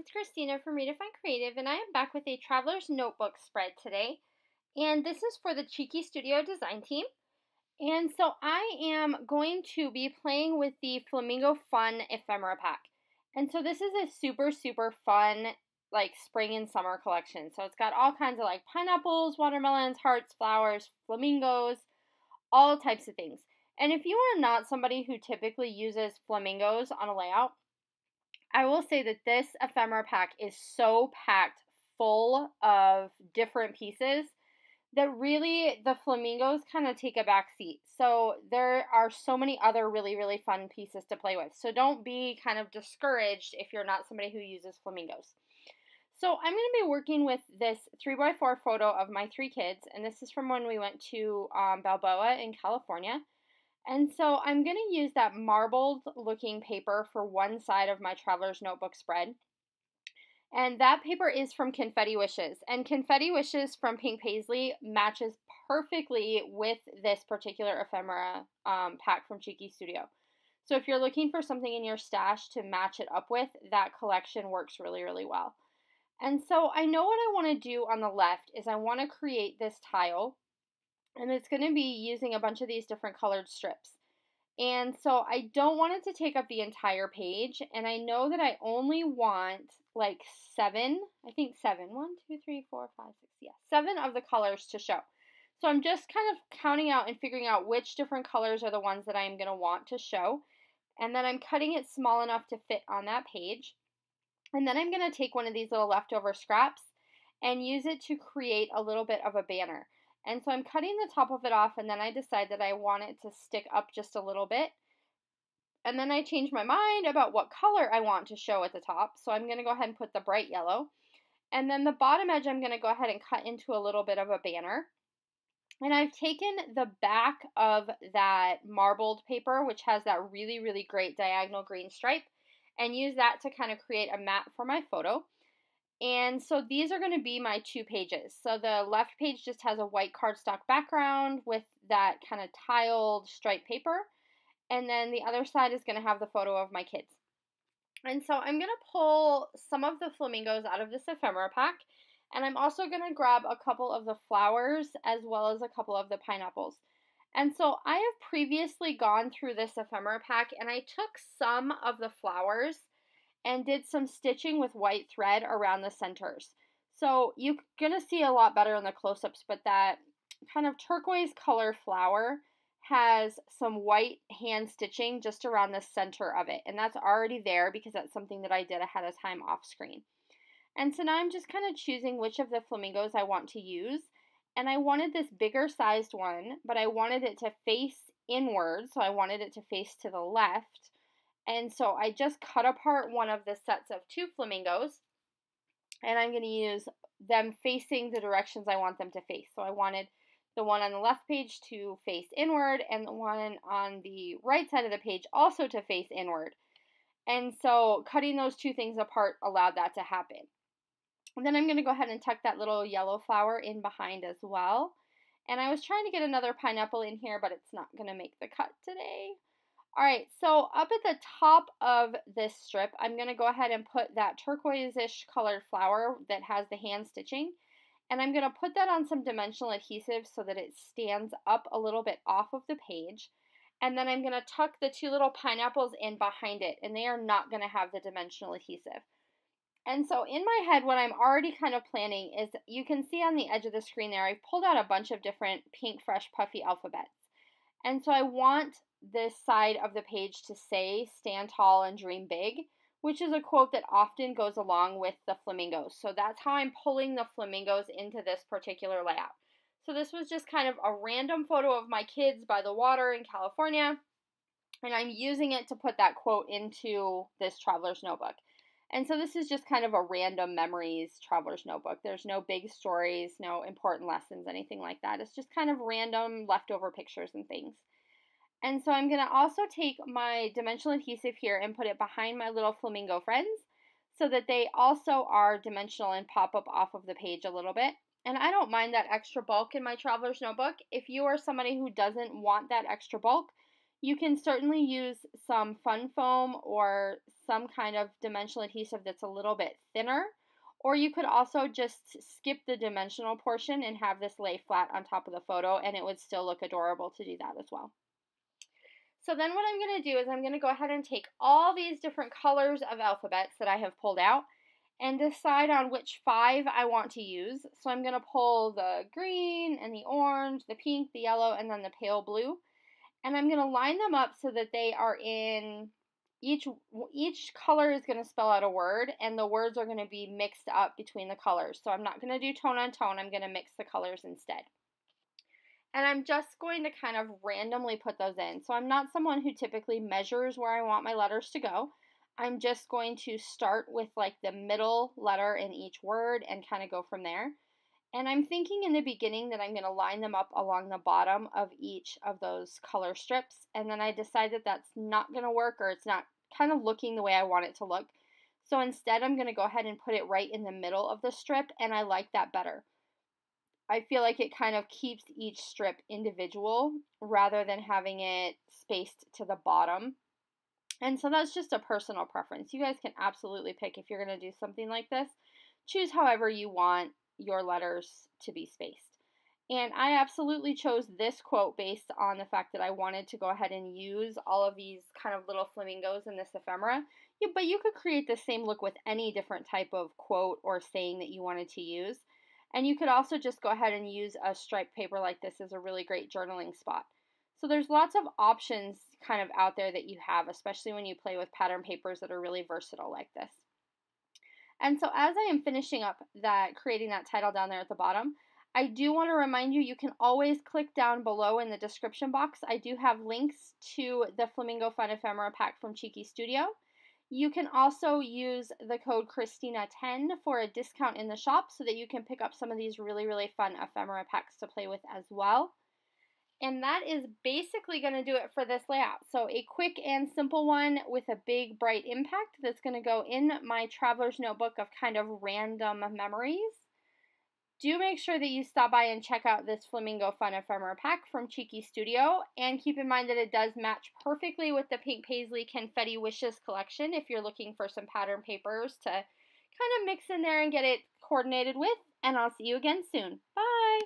it's Christina from Redefine Creative, and I am back with a Traveler's Notebook spread today. And this is for the Cheeky Studio design team. And so I am going to be playing with the Flamingo Fun Ephemera Pack. And so this is a super, super fun, like, spring and summer collection. So it's got all kinds of, like, pineapples, watermelons, hearts, flowers, flamingos, all types of things. And if you are not somebody who typically uses flamingos on a layout, I will say that this ephemera pack is so packed full of different pieces that really the flamingos kind of take a back seat. So there are so many other really, really fun pieces to play with. So don't be kind of discouraged if you're not somebody who uses flamingos. So I'm going to be working with this 3x4 photo of my 3 kids, and this is from when we went to Balboa in California. And so I'm going to use that marbled looking paper for one side of my Traveler's Notebook spread. And that paper is from Confetti Wishes. And Confetti Wishes from Pink Paislee matches perfectly with this particular ephemera pack from Cheeky Studio. So if you're looking for something in your stash to match it up with, that collection works really, really well. And so I know what I want to do on the left is I want to create this tile. And it's going to be using a bunch of these different colored strips. And so I don't want it to take up the entire page. And I know that I only want like 7, I think 7, 1, 2, 3, 4, 5, 6, yeah, 7 of the colors to show. So I'm just kind of counting out and figuring out which different colors are the ones that I'm going to want to show. And then I'm cutting it small enough to fit on that page. And then I'm going to take one of these little leftover scraps and use it to create a little bit of a banner. And so I'm cutting the top of it off, and then I decide that I want it to stick up just a little bit. And then I change my mind about what color I want to show at the top. So I'm going to go ahead and put the bright yellow. And then the bottom edge I'm going to go ahead and cut into a little bit of a banner. And I've taken the back of that marbled paper, which has that really, really great diagonal green stripe, and use that to kind of create a mat for my photo. And so these are going to be my 2 pages. So the left page just has a white cardstock background with that kind of tiled striped paper. And then the other side is going to have the photo of my kids. And so I'm going to pull some of the flamingos out of this ephemera pack. And I'm also going to grab a couple of the flowers as well as a couple of the pineapples. And so I have previously gone through this ephemera pack and I took some of the flowers and did some stitching with white thread around the centers. So you're going to see a lot better in the close-ups, but that kind of turquoise color flower has some white hand stitching just around the center of it. And that's already there because that's something that I did ahead of time off screen. And so now I'm just kind of choosing which of the flamingos I want to use. And I wanted this bigger sized one, but I wanted it to face inward, so I wanted it to face to the left. And so I just cut apart one of the sets of 2 flamingos, and I'm going to use them facing the directions I want them to face. So I wanted the one on the left page to face inward, and the one on the right side of the page also to face inward. And so cutting those 2 things apart allowed that to happen. And then I'm going to go ahead and tuck that little yellow flower in behind as well. And I was trying to get another pineapple in here, but it's not going to make the cut today. Alright, so up at the top of this strip, I'm going to go ahead and put that turquoise-ish colored flower that has the hand stitching. And I'm going to put that on some dimensional adhesive so that it stands up a little bit off of the page. And then I'm going to tuck the 2 little pineapples in behind it, and they are not going to have the dimensional adhesive. And so in my head, what I'm already kind of planning is, you can see on the edge of the screen there, I've pulled out a bunch of different pink, fresh, puffy alphabets. And so I want this side of the page to say, "Stand tall and dream big," which is a quote that often goes along with the flamingos. So that's how I'm pulling the flamingos into this particular layout. So this was just kind of a random photo of my kids by the water in California, and I'm using it to put that quote into this Traveler's Notebook. And so this is just kind of a random memories Traveler's Notebook. There's no big stories, no important lessons, anything like that. It's just kind of random leftover pictures and things. And so I'm going to also take my dimensional adhesive here and put it behind my little flamingo friends so that they also are dimensional and pop up off of the page a little bit. And I don't mind that extra bulk in my Traveler's Notebook. If you are somebody who doesn't want that extra bulk, You can certainly use some fun foam or some kind of dimensional adhesive that's a little bit thinner, or you could also just skip the dimensional portion and have this lay flat on top of the photo, and it would still look adorable to do that as well. So then what I'm going to do is I'm going to go ahead and take all these different colors of alphabets that I have pulled out and decide on which 5 I want to use. So I'm going to pull the green and the orange, the pink, the yellow, and then the pale blue. And I'm going to line them up so that they are in each color is going to spell out a word, and the words are going to be mixed up between the colors. So I'm not going to do tone on tone. I'm going to mix the colors instead. And I'm just going to kind of randomly put those in. So I'm not someone who typically measures where I want my letters to go. I'm just going to start with like the middle letter in each word and kind of go from there. And I'm thinking in the beginning that I'm going to line them up along the bottom of each of those color strips. And then I decide that that's not going to work, or it's not kind of looking the way I want it to look. So instead, I'm going to go ahead and put it right in the middle of the strip, and I like that better. I feel like it kind of keeps each strip individual rather than having it spaced to the bottom. And so that's just a personal preference. You guys can absolutely pick if you're going to do something like this. Choose however you want your letters to be spaced. And I absolutely chose this quote based on the fact that I wanted to go ahead and use all of these kind of little flamingos in this ephemera. But you could create the same look with any different type of quote or saying that you wanted to use. And you could also just go ahead and use a striped paper like this as a really great journaling spot. So there's lots of options kind of out there that you have, especially when you play with pattern papers that are really versatile like this. And so as I am finishing up creating that title down there at the bottom, I do want to remind you, you can always click down below in the description box. I do have links to the Flamingo Fun Ephemera Pack from Cheeky Studio. You can also use the code Khristina10 for a discount in the shop so that you can pick up some of these really, really fun ephemera packs to play with as well. And that is basically going to do it for this layout. So a quick and simple one with a big bright impact that's going to go in my traveler's notebook of kind of random memories. Do make sure that you stop by and check out this Flamingo Fun Ephemera Pack from Cheeky Studio, and keep in mind that it does match perfectly with the Pink Paislee Confetti Wishes collection if you're looking for some pattern papers to kind of mix in there and get it coordinated with, and I'll see you again soon. Bye!